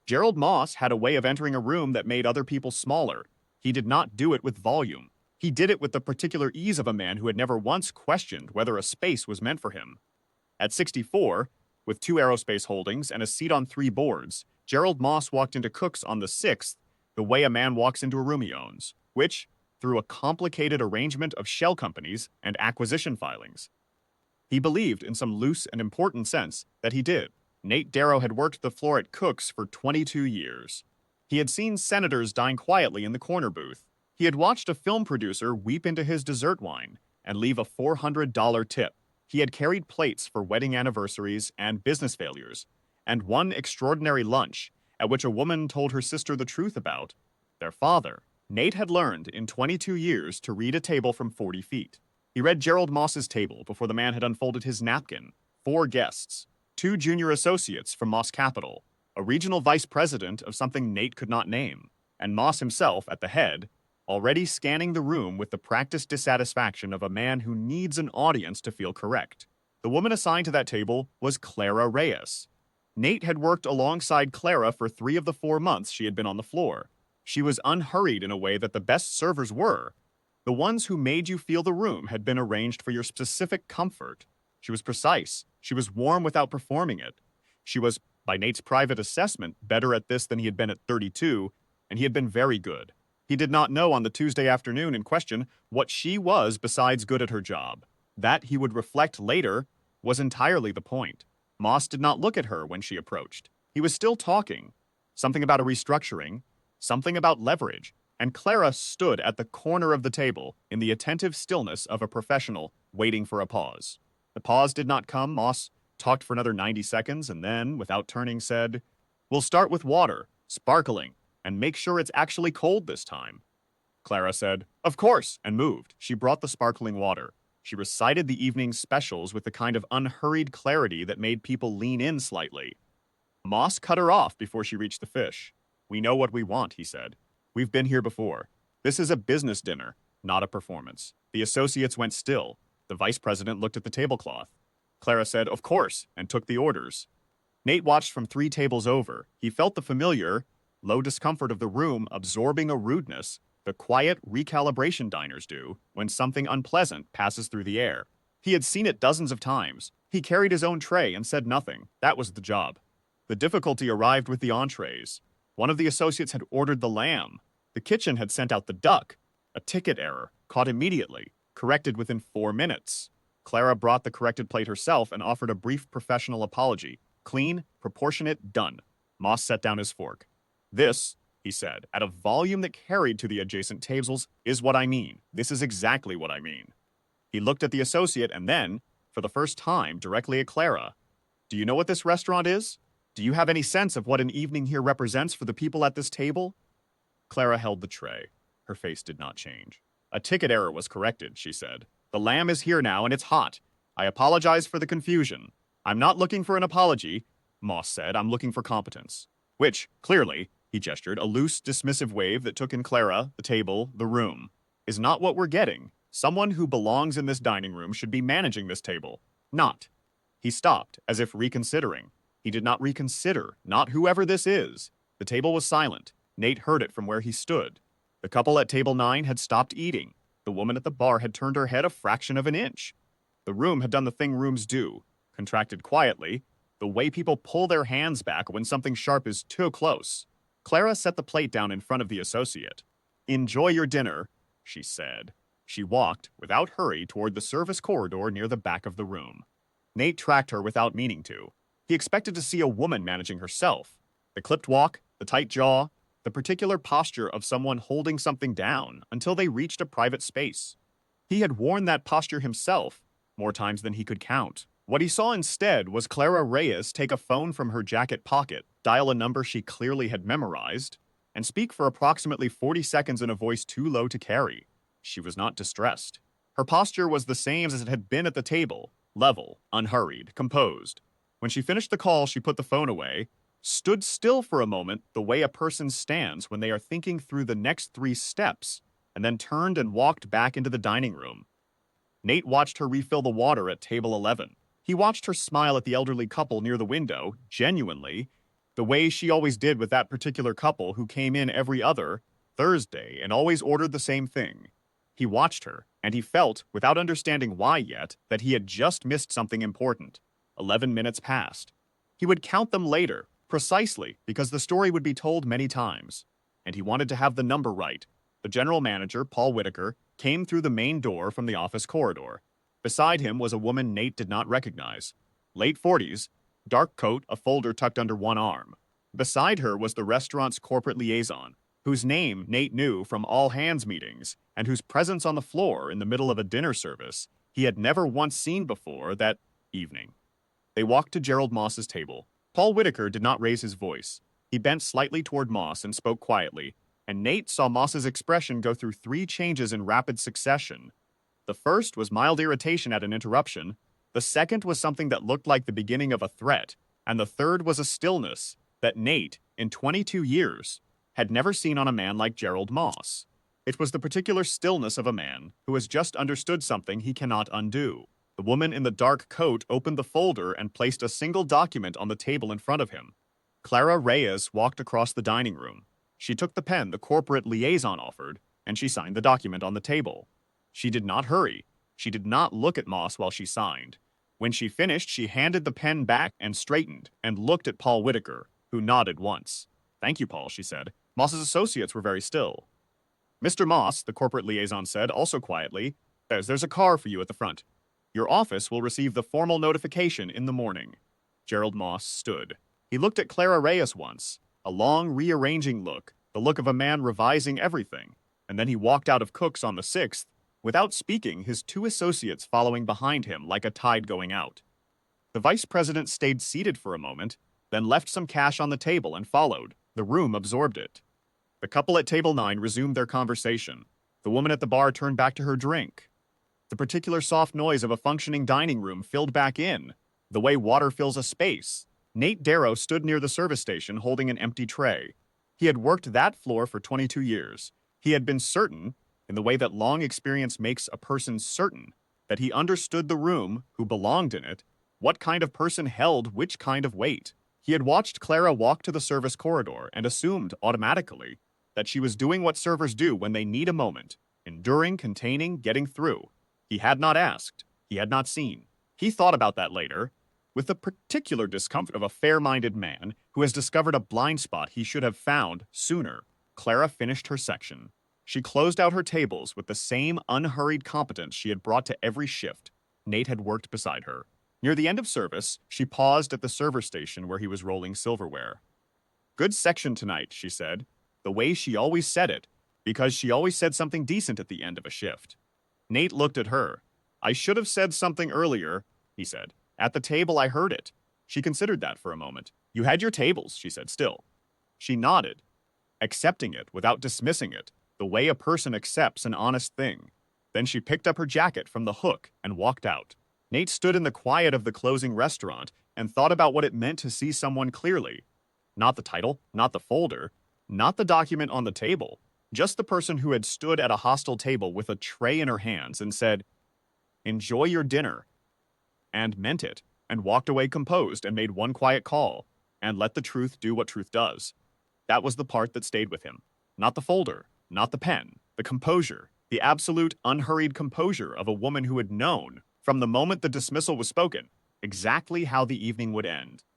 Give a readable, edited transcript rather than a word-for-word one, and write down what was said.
Gerald Moss had a way of entering a room that made other people smaller. He did not do it with volume. He did it with the particular ease of a man who had never once questioned whether a space was meant for him. At 64, with 2 aerospace holdings and a seat on 3 boards, Gerald Moss walked into Cook's on the 6th the way a man walks into a room he owns, which, through a complicated arrangement of shell companies and acquisition filings. He believed, in some loose and important sense, that he did. Nate Darrow had worked the floor at Cook's for 22 years. He had seen senators dine quietly in the corner booth. He had watched a film producer weep into his dessert wine and leave a $400 tip. He had carried plates for wedding anniversaries and business failures, and one extraordinary lunch at which a woman told her sister the truth about their father. Nate had learned in 22 years to read a table from 40 feet. He read Gerald Moss's table before the man had unfolded his napkin. 4 guests, 2 junior associates from Moss Capital, a regional vice president of something Nate could not name, and Moss himself at the head, already scanning the room with the practiced dissatisfaction of a man who needs an audience to feel correct. The woman assigned to that table was Clara Reyes. Nate had worked alongside Clara for 3 of the 4 months she had been on the floor. She was unhurried in a way that the best servers were. The ones who made you feel the room had been arranged for your specific comfort. She was precise. She was warm without performing it. She was, by Nate's private assessment, better at this than he had been at 32, and he had been very good. He did not know on the Tuesday afternoon in question what she was besides good at her job. That, he would reflect later, was entirely the point. Moss did not look at her when she approached. He was still talking. Something about a restructuring, something about leverage, and Clara stood at the corner of the table in the attentive stillness of a professional waiting for a pause. The pause did not come. Moss talked for another 90 seconds and then, without turning, said, "We'll start with water, sparkling, and make sure it's actually cold this time." Clara said, "Of course," and moved. She brought the sparkling water. She recited the evening's specials with the kind of unhurried clarity that made people lean in slightly. Moss cut her off before she reached the fish. "We know what we want," he said. "We've been here before. This is a business dinner, not a performance." The associates went still. The vice president looked at the tablecloth. Clara said, "Of course," and took the orders. Nate watched from 3 tables over. He felt the familiar, low discomfort of the room absorbing a rudeness the quiet recalibration diners do when something unpleasant passes through the air. He had seen it dozens of times. He carried his own tray and said nothing. That was the job. The difficulty arrived with the entrees. One of the associates had ordered the lamb. The kitchen had sent out the duck. A ticket error, caught immediately, corrected within 4 minutes. Clara brought the corrected plate herself and offered a brief professional apology. Clean, proportionate, done. Moss set down his fork. "This," he said, at a volume that carried to the adjacent tables, "is what I mean. This is exactly what I mean." He looked at the associate and then, for the first time, directly at Clara. "Do you know what this restaurant is? Do you have any sense of what an evening here represents for the people at this table?" Clara held the tray. Her face did not change. "A ticket error was corrected," she said. "The lamb is here now and it's hot. I apologize for the confusion." "I'm not looking for an apology," Moss said. "I'm looking for competence." Which, clearly, he gestured, a loose, dismissive wave that took in Clara, the table, the room, "is not what we're getting. Someone who belongs in this dining room should be managing this table. Not." He stopped, as if reconsidering. He did not reconsider, not whoever this is. The table was silent. Nate heard it from where he stood. The couple at table 9 had stopped eating. The woman at the bar had turned her head a fraction of an inch. The room had done the thing rooms do, contracted quietly, the way people pull their hands back when something sharp is too close. Clara set the plate down in front of the associate. "Enjoy your dinner," she said. She walked, without hurry, toward the service corridor near the back of the room. Nate tracked her without meaning to. He expected to see a woman managing herself. The clipped walk, the tight jaw, the particular posture of someone holding something down until they reached a private space. He had worn that posture himself, more times than he could count. What he saw instead was Clara Reyes take a phone from her jacket pocket, dial a number she clearly had memorized, and speak for approximately 40 seconds in a voice too low to carry. She was not distressed. Her posture was the same as it had been at the table, level, unhurried, composed. When she finished the call, she put the phone away, stood still for a moment the way a person stands when they are thinking through the next 3 steps, and then turned and walked back into the dining room. Nate watched her refill the water at table 11. He watched her smile at the elderly couple near the window, genuinely, The way she always did with that particular couple who came in every other Thursday and always ordered the same thing. He watched her, and he felt, without understanding why yet, that he had just missed something important. 11 minutes passed. He would count them later, precisely because the story would be told many times. And he wanted to have the number right. The general manager, Paul Whitaker, came through the main door from the office corridor. Beside him was a woman Nate did not recognize. Late 40s, dark coat, a folder tucked under one arm. Beside her was the restaurant's corporate liaison, whose name Nate knew from all-hands meetings, and whose presence on the floor in the middle of a dinner service he had never once seen before that evening. They walked to Gerald Moss's table. Paul Whitaker did not raise his voice. He bent slightly toward Moss and spoke quietly, and Nate saw Moss's expression go through 3 changes in rapid succession. The first was mild irritation at an interruption, the second was something that looked like the beginning of a threat, and the third was a stillness that Nate, in 22 years, had never seen on a man like Gerald Moss. It was the particular stillness of a man who has just understood something he cannot undo. The woman in the dark coat opened the folder and placed a single document on the table in front of him. Clara Reyes walked across the dining room. She took the pen the corporate liaison offered, and she signed the document on the table. She did not hurry. She did not look at Moss while she signed. When she finished, she handed the pen back and straightened and looked at Paul Whitaker, who nodded once. "Thank you, Paul," she said. Moss's associates were very still. "Mr. Moss," the corporate liaison said, also quietly, there's a car for you at the front. Your office will receive the formal notification in the morning." Gerald Moss stood. He looked at Clara Reyes once, a long, rearranging look, the look of a man revising everything, and then he walked out of Cook's on the 6th, without speaking, his 2 associates following behind him like a tide going out. The vice president stayed seated for a moment, then left some cash on the table and followed. The room absorbed it. The couple at table 9 resumed their conversation. The woman at the bar turned back to her drink. The particular soft noise of a functioning dining room filled back in, the way water fills a space. Nate Darrow stood near the service station holding an empty tray. He had worked that floor for 22 years. He had been certain, in the way that long experience makes a person certain, that he understood the room, who belonged in it, what kind of person held which kind of weight. He had watched Clara walk to the service corridor and assumed, automatically, that she was doing what servers do when they need a moment, enduring, containing, getting through. He had not asked. He had not seen. He thought about that later, with the particular discomfort of a fair-minded man who has discovered a blind spot he should have found sooner. Clara finished her section. She closed out her tables with the same unhurried competence she had brought to every shift. Nate had worked beside her. Near the end of service, she paused at the server station where he was rolling silverware. "Good section tonight," she said, the way she always said it, because she always said something decent at the end of a shift. Nate looked at her. "I should have said something earlier," he said. "At the table I heard it." She considered that for a moment. "You had your tables," she said still. She nodded, accepting it without dismissing it, the way a person accepts an honest thing. Then she picked up her jacket from the hook and walked out. Nate stood in the quiet of the closing restaurant and thought about what it meant to see someone clearly. Not the title, not the folder, not the document on the table, just the person who had stood at a hostile table with a tray in her hands and said, "Enjoy your dinner," and meant it, and walked away composed and made one quiet call, and let the truth do what truth does. That was the part that stayed with him. Not the folder, not the pen, the composure, the absolute unhurried composure of a woman who had known, from the moment the dismissal was spoken, exactly how the evening would end.